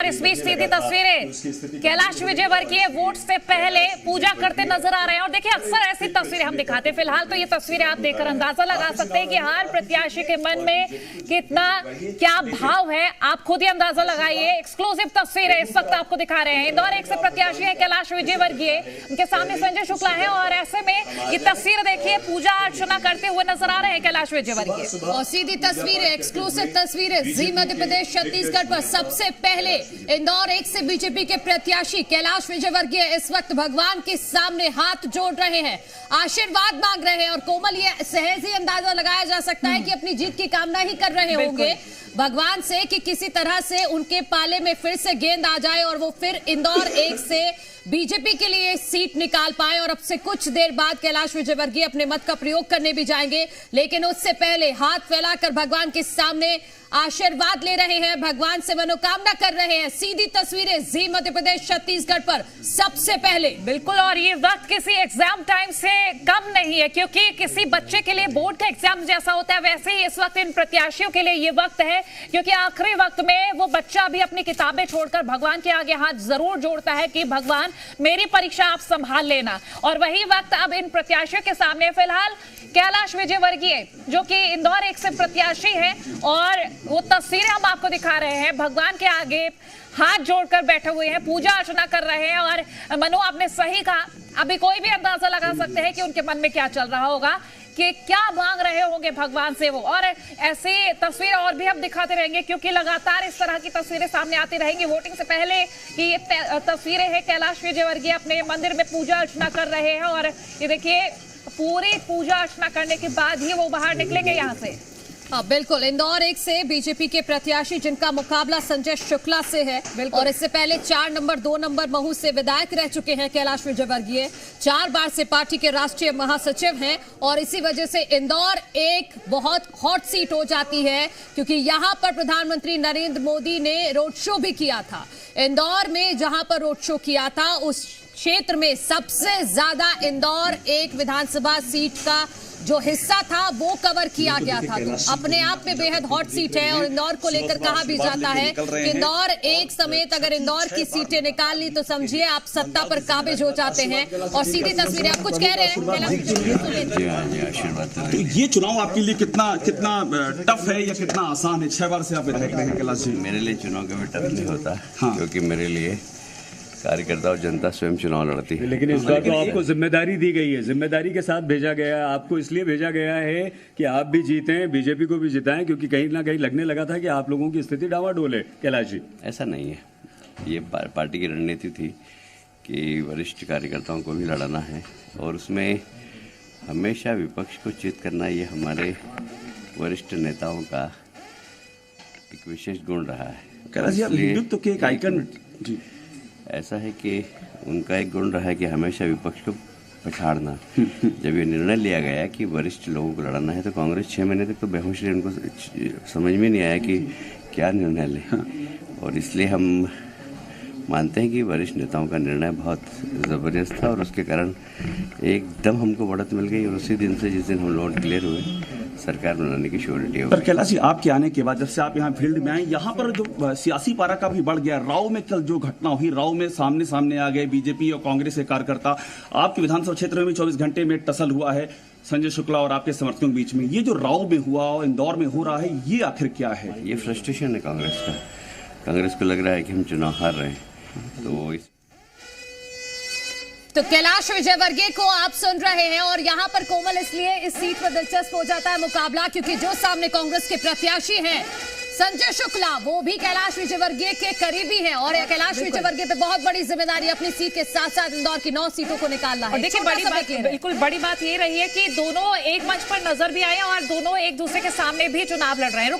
इस बीच सीधी तस्वीरें कैलाश विजयवर्गीय वोट से पहले पूजा करते नजर आ रहे हैं। और देखिए, अक्सर ऐसी तस्वीरें हम दिखाते हैं। फिलहाल तो ये तस्वीरें आप देखकर अंदाजा लगा सकते हैं कि हर प्रत्याशी के मन में कितना क्या भाव है। आप खुद ही अंदाजा लगाइए। एक्सक्लूसिव तस्वीरें इस वक्त आपको दिखा रहे हैं। इंदौर एक से प्रत्याशी है कैलाश विजयवर्गीय, उनके सामने संजय शुक्ला है और ऐसे में ये तस्वीर देखिए, पूजा अर्चना करते हुए नजर आ रहे हैं कैलाश विजयवर्गीय। और सीधी तस्वीरें, एक्सक्लूसिव तस्वीरें जी मध्य प्रदेश छत्तीसगढ़ पर सबसे पहले इंदौर एक से बीजेपी के प्रत्याशी कैलाश विजयवर्गीय इस वक्त भगवान के सामने हाथ जोड़ रहे हैं, आशीर्वाद मांग रहे हैं। और कोमल, ये सहज ही अंदाजा लगाया जा सकता है कि अपनी जीत की कामना ही कर रहे होंगे भगवान से कि किसी तरह से उनके पाले में फिर से गेंद आ जाए और वो फिर इंदौर एक से बीजेपी के लिए सीट निकाल पाए। और अब से कुछ देर बाद कैलाश विजयवर्गीय अपने मत का प्रयोग करने भी जाएंगे, लेकिन उससे पहले हाथ फैलाकर भगवान के सामने आशीर्वाद ले रहे हैं, भगवान से मनोकामना कर रहे हैं। सीधी तस्वीरें जी मध्य प्रदेश छत्तीसगढ़ पर सबसे पहले। बिल्कुल, और ये वक्त किसी एग्जाम टाइम से कम नहीं है, क्योंकि किसी बच्चे के लिए बोर्ड का एग्जाम जैसा होता है, वैसे ही इस वक्त इन प्रत्याशियों के लिए ये वक्त है, क्योंकि आखिरी वक्त में वो बच्चा भी अपनी किताबें छोड़कर भगवान के आगे हाथ जरूर जोड़ता है कि भगवान मेरी परीक्षा आप संभाल लेना। और वही वक्त अब इन प्रत्याशियों के सामने फिलहाल कैलाश विजयवर्गीय, जो कि इंदौर एक से प्रत्याशी है, और वो तस्वीरें हम आपको दिखा रहे हैं, भगवान के आगे हाथ जोड़कर बैठे हुए हैं, पूजा अर्चना कर रहे हैं। और मनु, आपने सही कहा, अभी कोई भी अंदाजा लगा सकते हैं कि उनके मन में क्या चल रहा होगा, कि क्या मांग रहे होंगे भगवान से वो। और ऐसी तस्वीरें और भी हम दिखाते रहेंगे, क्योंकि लगातार इस तरह की तस्वीरें सामने आती रहेंगी। वोटिंग से पहले की ये तस्वीरें हैं, कैलाश विजयवर्गीय अपने मंदिर में पूजा अर्चना कर रहे हैं। और ये देखिए, पूरी पूजा अर्चना करने के बाद ही वो बाहर निकलेंगे यहाँ से। हाँ, बिल्कुल। इंदौर एक से बीजेपी के प्रत्याशी जिनका मुकाबला संजय शुक्ला से है, और इससे पहले 4 नंबर 2 नंबर महू से विधायक रह चुके हैं कैलाश विजयवर्गीय। 4 बार से पार्टी के राष्ट्रीय महासचिव हैं, और इसी वजह से इंदौर एक बहुत हॉट सीट हो जाती है, क्योंकि यहाँ पर प्रधानमंत्री नरेंद्र मोदी ने रोड शो भी किया था। इंदौर में जहां पर रोड शो किया था, उस क्षेत्र में सबसे ज्यादा इंदौर एक विधानसभा सीट का जो हिस्सा था वो कवर किया गया था। तो अपने आप में बेहद हॉट सीट है, और इंदौर को लेकर कहा भी जाता है कि इंदौर एक समेत अगर इंदौर की सीटें निकाल ली तो समझिए आप सत्ता पर काबिज हो जाते हैं। और सीधी तस्वीरें, आप कुछ कह रहे हैं? तो ये चुनाव आपके लिए कितना टफ है या कितना आसान है? 6 बार से आप विधायक रहे हैं कैलाश जी। मेरे लिए चुनाव कभी टफ नहीं होता, हाँ। क्योंकि मेरे लिए कार्यकर्ता और जनता स्वयं चुनाव लड़ती है। लेकिन इस बार तो आपको जिम्मेदारी दी गई है, जिम्मेदारी के साथ भेजा गया है। आपको इसलिए भेजा गया है कि आप भी जीतें, बीजेपी को भी जिताएं, क्योंकि कहीं ना कहीं लगने लगा था कि आप लोगों की स्थिति डावाडोल है। कैलाश जी, ऐसा नहीं है। ये पार्टी की रणनीति थी कि वरिष्ठ कार्यकर्ताओं को भी लड़ाना है, और उसमें हमेशा विपक्ष को चित करना, ये हमारे वरिष्ठ नेताओं का एक विशेष गुण रहा है। कैलाश जी, आप हिंदुत्व के एक आइकन जी। ऐसा है कि उनका एक गुण रहा है कि हमेशा विपक्ष को पछाड़ना। जब ये निर्णय लिया गया कि वरिष्ठ लोगों को लड़ाना है, तो कांग्रेस 6 महीने तक तो बेहोश रही, उनको समझ में नहीं आया कि क्या निर्णय ले। और इसलिए हम मानते हैं कि वरिष्ठ नेताओं का निर्णय बहुत ज़बरदस्त था, और उसके कारण एकदम हमको बढ़त मिल गई। और उसी दिन से, जिस दिन हम लोग डिक्लेयर हुए, सरकार बनाने की श्योरिटी हो। पर कैलाश जी, आपके आने के बाद जब से आप यहाँ फील्ड में आए, यहाँ पर जो सियासी पारा का भी बढ़ गया। राव में कल जो घटना हुई, राव में सामने आ गए बीजेपी और कांग्रेस के कार्यकर्ता। आपके विधानसभा क्षेत्र में भी 24 घंटे में टसल हुआ है संजय शुक्ला और आपके समर्थकों के बीच में। ये जो राव में हुआ और इंदौर में हो रहा है, ये आखिर क्या है? ये फ्रस्ट्रेशन है कांग्रेस का। कांग्रेस को लग रहा है कि हम चुनाव हार रहे हैं। तो कैलाश विजयवर्गीय को आप सुन रहे हैं, और यहाँ पर कोमल, इसलिए इस सीट पर दिलचस्प हो जाता है मुकाबला, क्योंकि जो सामने कांग्रेस के प्रत्याशी हैं संजय शुक्ला, वो भी कैलाश विजयवर्गीय के करीबी हैं। और कैलाश विजयवर्गीय पे बहुत बड़ी जिम्मेदारी अपनी सीट के साथ साथ इंदौर की 9 सीटों को निकालना है। देखिए, बिल्कुल बड़ी बात ये रही है कि दोनों एक मंच पर नजर भी आए और दोनों एक दूसरे के सामने भी चुनाव लड़ रहे हैं।